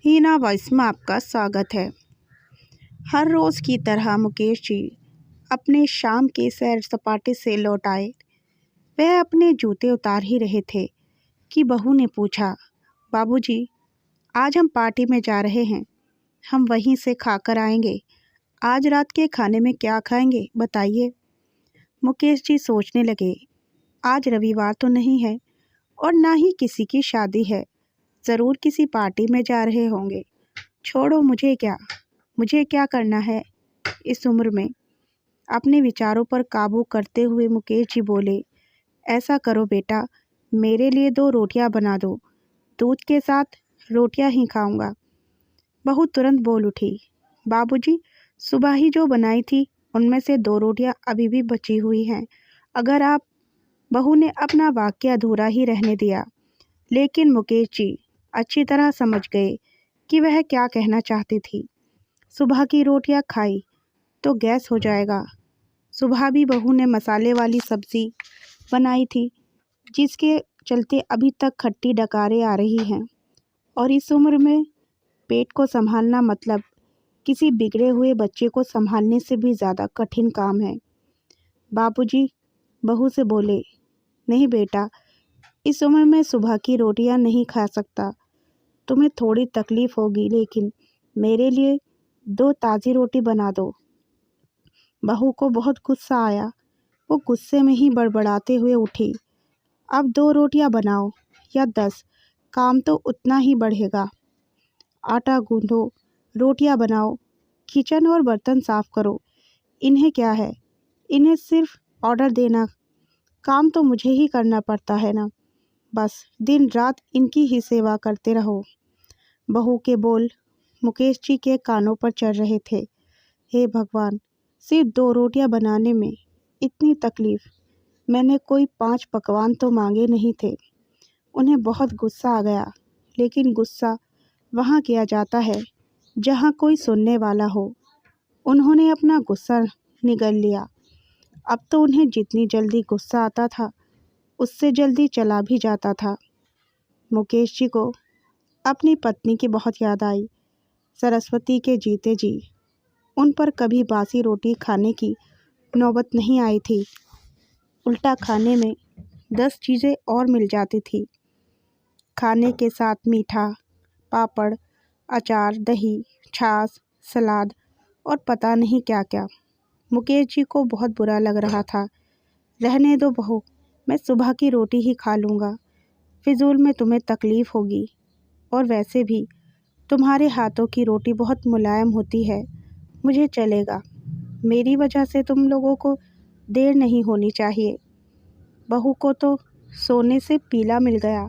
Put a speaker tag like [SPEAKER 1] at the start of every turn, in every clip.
[SPEAKER 1] हीना voice में आपका स्वागत है। हर रोज़ की तरह मुकेश जी अपने शाम के सैर सपाटे से लौट आए। वह अपने जूते उतार ही रहे थे कि बहू ने पूछा, बाबूजी, आज हम पार्टी में जा रहे हैं, हम वहीं से खाकर आएंगे। आज रात के खाने में क्या खाएंगे बताइए। मुकेश जी सोचने लगे, आज रविवार तो नहीं है और ना ही किसी की शादी है, ज़रूर किसी पार्टी में जा रहे होंगे। छोड़ो, मुझे क्या करना है इस उम्र में। अपने विचारों पर काबू करते हुए मुकेश जी बोले, ऐसा करो बेटा, मेरे लिए 2 रोटियां बना दो, दूध के साथ रोटियां ही खाऊंगा। बहू तुरंत बोल उठी, बाबूजी, सुबह ही जो बनाई थी उनमें से 2 रोटियां अभी भी बची हुई हैं। अगर आप बहू ने अपना वाक्य अधूरा ही रहने दिया, लेकिन मुकेश जी अच्छी तरह समझ गए कि वह क्या कहना चाहती थी। सुबह की रोटियां खाई तो गैस हो जाएगा। सुबह भी बहू ने मसाले वाली सब्जी बनाई थी, जिसके चलते अभी तक खट्टी डकारें आ रही हैं। और इस उम्र में पेट को संभालना मतलब किसी बिगड़े हुए बच्चे को संभालने से भी ज़्यादा कठिन काम है। बाबूजी बहू से बोले, नहीं बेटा, इस उम्र में सुबह की रोटियां नहीं खा सकता। तुम्हें थोड़ी तकलीफ़ होगी, लेकिन मेरे लिए 2 ताज़ी रोटी बना दो। बहू को बहुत गुस्सा आया। वो गुस्से में ही बड़बड़ाते हुए उठी, अब 2 रोटियां बनाओ या 10, काम तो उतना ही बढ़ेगा। आटा गूंदो, रोटियां बनाओ, किचन और बर्तन साफ करो। इन्हें क्या है, इन्हें सिर्फ ऑर्डर देना, काम तो मुझे ही करना पड़ता है ना। बस दिन रात इनकी ही सेवा करते रहो। बहू के बोल मुकेश जी के कानों पर चढ़ रहे थे। हे भगवान, सिर्फ 2 रोटियां बनाने में इतनी तकलीफ। मैंने कोई 5 पकवान तो मांगे नहीं थे। उन्हें बहुत गुस्सा आ गया, लेकिन गुस्सा वहाँ किया जाता है जहाँ कोई सुनने वाला हो। उन्होंने अपना गुस्सा निगल लिया। अब तो उन्हें जितनी जल्दी गुस्सा आता था, उससे जल्दी चला भी जाता था। मुकेश जी को अपनी पत्नी की बहुत याद आई। सरस्वती के जीते जी उन पर कभी बासी रोटी खाने की नौबत नहीं आई थी। उल्टा खाने में 10 चीज़ें और मिल जाती थी। खाने के साथ मीठा, पापड़, अचार, दही, छाछ, सलाद और पता नहीं क्या क्या। मुकेश जी को बहुत बुरा लग रहा था। रहने दो बहू, मैं सुबह की रोटी ही खा लूँगा। फिजूल में तुम्हें तकलीफ़ होगी, और वैसे भी तुम्हारे हाथों की रोटी बहुत मुलायम होती है। मुझे चलेगा। मेरी वजह से तुम लोगों को देर नहीं होनी चाहिए। बहू को तो सोने से पीला मिल गया।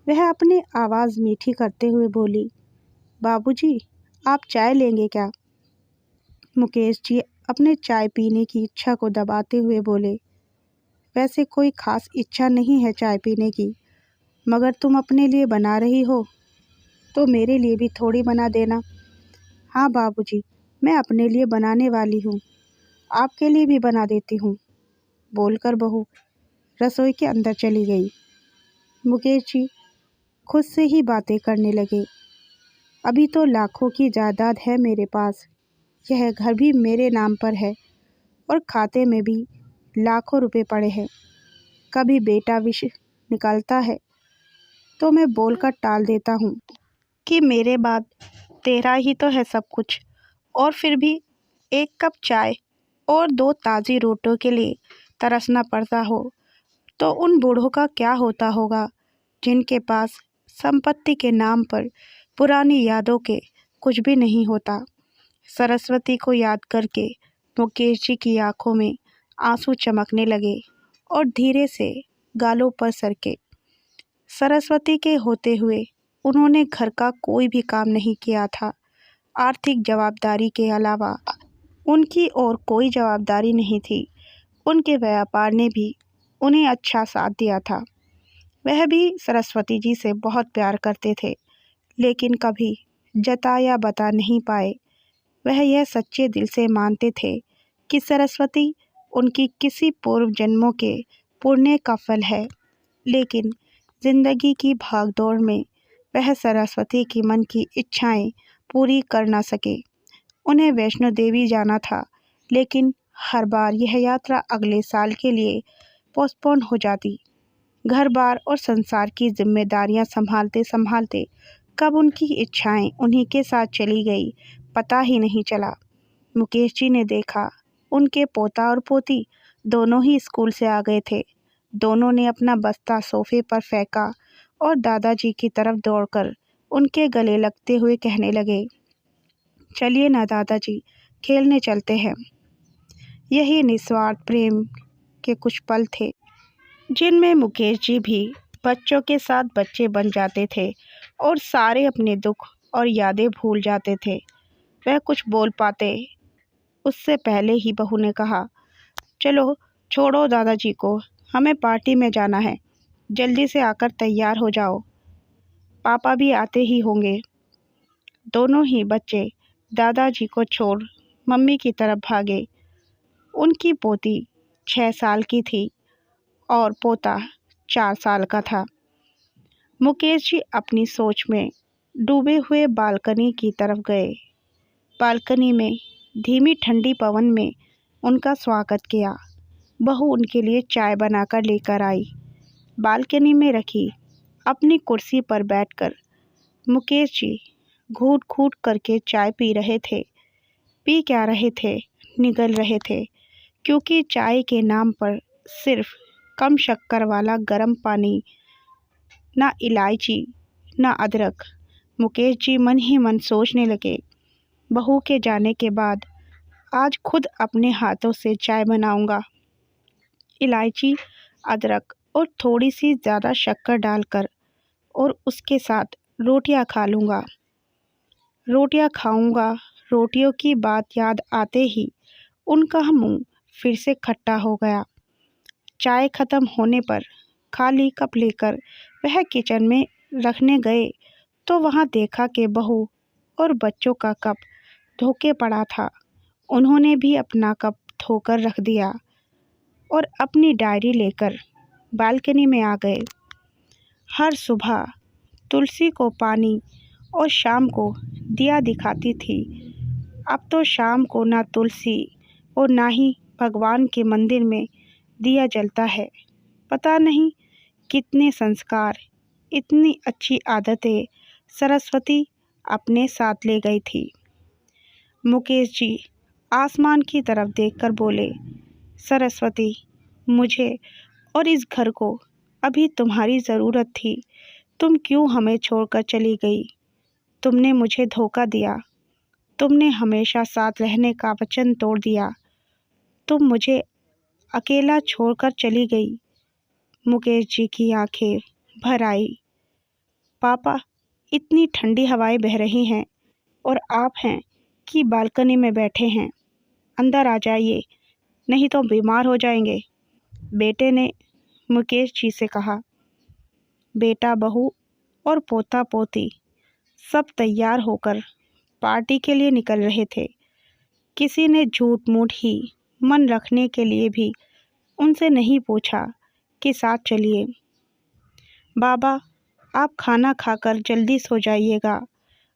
[SPEAKER 1] वह अपनी आवाज़ मीठी करते हुए बोली, बाबूजी, आप चाय लेंगे क्या? मुकेश जी अपने चाय पीने की इच्छा को दबाते हुए बोले, वैसे कोई ख़ास इच्छा नहीं है चाय पीने की, मगर तुम अपने लिए बना रही हो तो मेरे लिए भी थोड़ी बना देना। हाँ बाबूजी, मैं अपने लिए बनाने वाली हूँ, आपके लिए भी बना देती हूँ। बोलकर बहू रसोई के अंदर चली गई। मुकेश जी खुद से ही बातें करने लगे, अभी तो लाखों की जायदाद है मेरे पास, यह घर भी मेरे नाम पर है और खाते में भी लाखों रुपए पड़े हैं। कभी बेटा विष निकलता है तो मैं बोलकर टाल देता हूँ कि मेरे बाद तेरा ही तो है सब कुछ, और फिर भी 1 कप चाय और 2 ताज़ी रोटियों के लिए तरसना पड़ता हो तो उन बूढ़ों का क्या होता होगा, जिनके पास संपत्ति के नाम पर पुरानी यादों के कुछ भी नहीं होता। सरस्वती को याद करके मुकेश जी की आंखों में आंसू चमकने लगे और धीरे से गालों पर सरके। सरस्वती के होते हुए उन्होंने घर का कोई भी काम नहीं किया था। आर्थिक जवाबदारी के अलावा उनकी और कोई जवाबदारी नहीं थी। उनके व्यापार ने भी उन्हें अच्छा साथ दिया था। वह भी सरस्वती जी से बहुत प्यार करते थे, लेकिन कभी जता या बता नहीं पाए। वह यह सच्चे दिल से मानते थे कि सरस्वती उनकी किसी पूर्व जन्मों के पुण्य का फल है, लेकिन ज़िंदगी की भागदौड़ में वह सरस्वती की मन की इच्छाएं पूरी कर ना सके। उन्हें वैष्णो देवी जाना था, लेकिन हर बार यह यात्रा अगले साल के लिए पोस्टपोन हो जाती। घर बार और संसार की जिम्मेदारियां संभालते संभालते कब उनकी इच्छाएं उन्हीं के साथ चली गई, पता ही नहीं चला। मुकेश जी ने देखा, उनके पोता और पोती दोनों ही स्कूल से आ गए थे। दोनों ने अपना बस्ता सोफे पर फेंका और दादाजी की तरफ दौड़कर उनके गले लगते हुए कहने लगे, चलिए ना दादाजी, खेलने चलते हैं। यही निस्वार्थ प्रेम के कुछ पल थे, जिनमें मुकेश जी भी बच्चों के साथ बच्चे बन जाते थे और सारे अपने दुख और यादें भूल जाते थे। वह कुछ बोल पाते उससे पहले ही बहू ने कहा, चलो छोड़ो दादाजी को, हमें पार्टी में जाना है। जल्दी से आकर तैयार हो जाओ, पापा भी आते ही होंगे। दोनों ही बच्चे दादाजी को छोड़ मम्मी की तरफ भागे। उनकी पोती 6 साल की थी और पोता 4 साल का था। मुकेश जी अपनी सोच में डूबे हुए बालकनी की तरफ गए। बालकनी में धीमी ठंडी पवन में उनका स्वागत किया। बहू उनके लिए चाय बनाकर लेकर आई। बालकनी में रखी अपनी कुर्सी पर बैठकर मुकेश जी घूट घूट करके चाय पी रहे थे। पी क्या रहे थे, निगल रहे थे, क्योंकि चाय के नाम पर सिर्फ कम शक्कर वाला गर्म पानी, ना इलायची ना अदरक। मुकेश जी मन ही मन सोचने लगे, बहू के जाने के बाद आज खुद अपने हाथों से चाय बनाऊंगा। इलायची, अदरक और थोड़ी सी ज़्यादा शक्कर डालकर, और उसके साथ रोटियां खा लूँगा। रोटियां खाऊंगा। रोटियों की बात याद आते ही उनका मुंह फिर से खट्टा हो गया। चाय खत्म होने पर खाली कप लेकर वह किचन में रखने गए तो वहां देखा कि बहू और बच्चों का कप धोके पड़ा था। उन्होंने भी अपना कप धोकर रख दिया और अपनी डायरी लेकर बालकनी में आ गए। हर सुबह तुलसी को पानी और शाम को दिया दिखाती थी। अब तो शाम को ना तुलसी और ना ही भगवान के मंदिर में दिया जलता है। पता नहीं कितने संस्कार, इतनी अच्छी आदतें सरस्वती अपने साथ ले गई थी। मुकेश जी आसमान की तरफ देखकर बोले, सरस्वती, मुझे और इस घर को अभी तुम्हारी ज़रूरत थी। तुम क्यों हमें छोड़कर चली गई? तुमने मुझे धोखा दिया। तुमने हमेशा साथ रहने का वचन तोड़ दिया। तुम मुझे अकेला छोड़कर चली गई। मुकेश जी की आंखें भर आई। पापा, इतनी ठंडी हवाएं बह रही हैं और आप हैं कि बालकनी में बैठे हैं। अंदर आ जाइए, नहीं तो बीमार हो जाएंगे। बेटे ने मुकेश जी से कहा। बेटा, बहू और पोता पोती सब तैयार होकर पार्टी के लिए निकल रहे थे। किसी ने झूठ मूठ ही मन रखने के लिए भी उनसे नहीं पूछा कि साथ चलिए। बाबा, आप खाना खाकर जल्दी सो जाइएगा,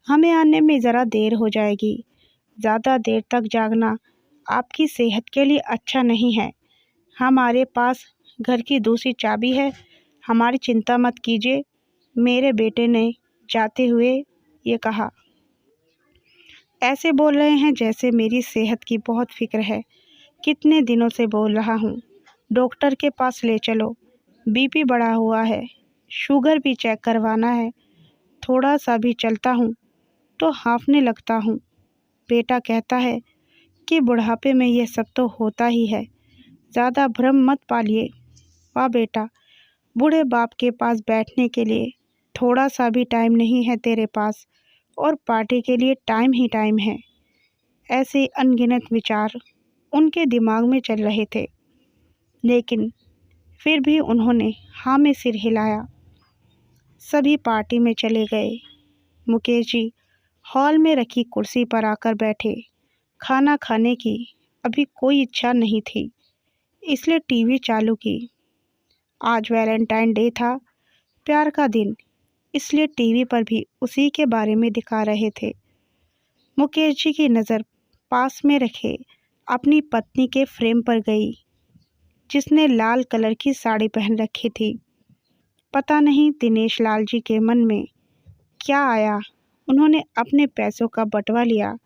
[SPEAKER 1] हमें आने में ज़रा देर हो जाएगी। ज़्यादा देर तक जागना आपकी सेहत के लिए अच्छा नहीं है। हमारे पास घर की दूसरी चाबी है, हमारी चिंता मत कीजिए, मेरे बेटे ने जाते हुए ये कहा। ऐसे बोल रहे हैं जैसे मेरी सेहत की बहुत फिक्र है। कितने दिनों से बोल रहा हूँ, डॉक्टर के पास ले चलो। बीपी बढ़ा हुआ है, शुगर भी चेक करवाना है। थोड़ा सा भी चलता हूँ तो हाँफने लगता हूँ। बेटा कहता है कि बुढ़ापे में यह सब तो होता ही है, ज़्यादा भ्रम मत पालिए। वाह बेटा, बूढ़े बाप के पास बैठने के लिए थोड़ा सा भी टाइम नहीं है तेरे पास, और पार्टी के लिए टाइम ही टाइम है। ऐसे अनगिनत विचार उनके दिमाग में चल रहे थे, लेकिन फिर भी उन्होंने हाँ में सिर हिलाया। सभी पार्टी में चले गए। मुकेश जी हॉल में रखी कुर्सी पर आकर बैठे। खाना खाने की अभी कोई इच्छा नहीं थी, इसलिए टीवी चालू की। आज वैलेंटाइन डे था, प्यार का दिन। इसलिए टीवी पर भी उसी के बारे में दिखा रहे थे। मुकेश जी की नज़र पास में रखे अपनी पत्नी के फ्रेम पर गई, जिसने लाल कलर की साड़ी पहन रखी थी। पता नहीं दिनेश लाल जी के मन में क्या आया, उन्होंने अपने पैसों का बटवा लिया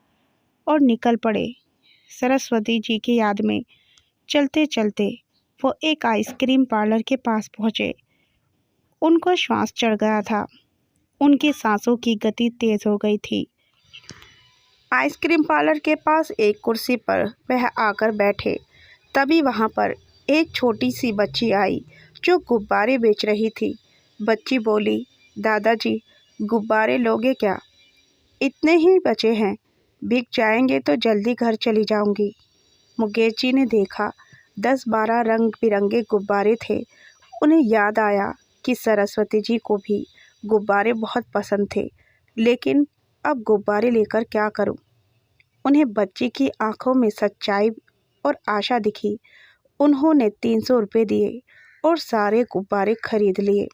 [SPEAKER 1] और निकल पड़े। सरस्वती जी की याद में चलते चलते वो एक आइसक्रीम पार्लर के पास पहुँचे। उनको श्वास चढ़ गया था, उनकी सांसों की गति तेज हो गई थी। आइसक्रीम पार्लर के पास एक कुर्सी पर वह आकर बैठे। तभी वहाँ पर एक छोटी सी बच्ची आई जो गुब्बारे बेच रही थी। बच्ची बोली, दादाजी गुब्बारे लोगे क्या? इतने ही बचे हैं, बिक जाएंगे तो जल्दी घर चली जाऊंगी। मुकेश जी ने देखा 10-12 रंग बिरंगे गुब्बारे थे। उन्हें याद आया कि सरस्वती जी को भी गुब्बारे बहुत पसंद थे, लेकिन अब गुब्बारे लेकर क्या करूं? उन्हें बच्ची की आंखों में सच्चाई और आशा दिखी। उन्होंने 300 रुपये दिए और सारे गुब्बारे खरीद लिए।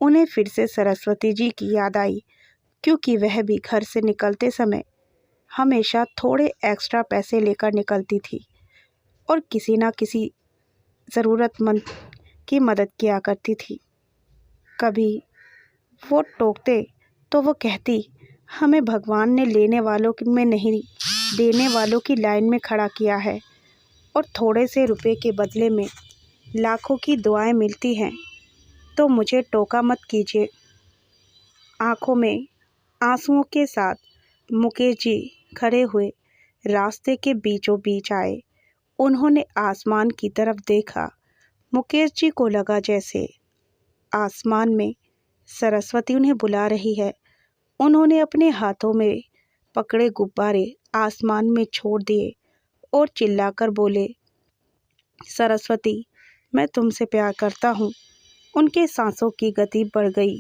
[SPEAKER 1] उन्हें फिर से सरस्वती जी की याद आई, क्योंकि वह भी घर से निकलते समय हमेशा थोड़े एक्स्ट्रा पैसे लेकर निकलती थी और किसी न किसी ज़रूरतमंद की मदद किया करती थी। कभी वो टोकते तो वो कहती, हमें भगवान ने लेने वालों में नहीं, देने वालों की लाइन में खड़ा किया है और थोड़े से रुपए के बदले में लाखों की दुआएं मिलती हैं, तो मुझे टोका मत कीजिए। आंखों में आंसुओं के साथ मुकेश जी खड़े हुए रास्ते के बीचों बीच आए। उन्होंने आसमान की तरफ देखा। मुकेश जी को लगा जैसे आसमान में सरस्वती उन्हें बुला रही है। उन्होंने अपने हाथों में पकड़े गुब्बारे आसमान में छोड़ दिए और चिल्लाकर बोले, सरस्वती मैं तुमसे प्यार करता हूँ। उनके सांसों की गति बढ़ गई,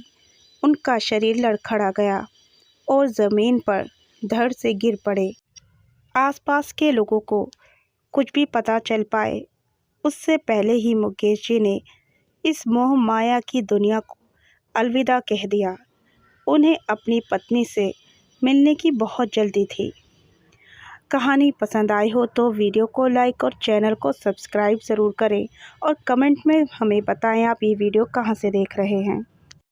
[SPEAKER 1] उनका शरीर लड़खड़ा गया और ज़मीन पर धड़ से गिर पड़े। आसपास के लोगों को कुछ भी पता चल पाए उससे पहले ही मुकेश जी ने इस मोह माया की दुनिया को अलविदा कह दिया। उन्हें अपनी पत्नी से मिलने की बहुत जल्दी थी। कहानी पसंद आई हो तो वीडियो को लाइक और चैनल को सब्सक्राइब ज़रूर करें और कमेंट में हमें बताएं आप ये वीडियो कहाँ से देख रहे हैं।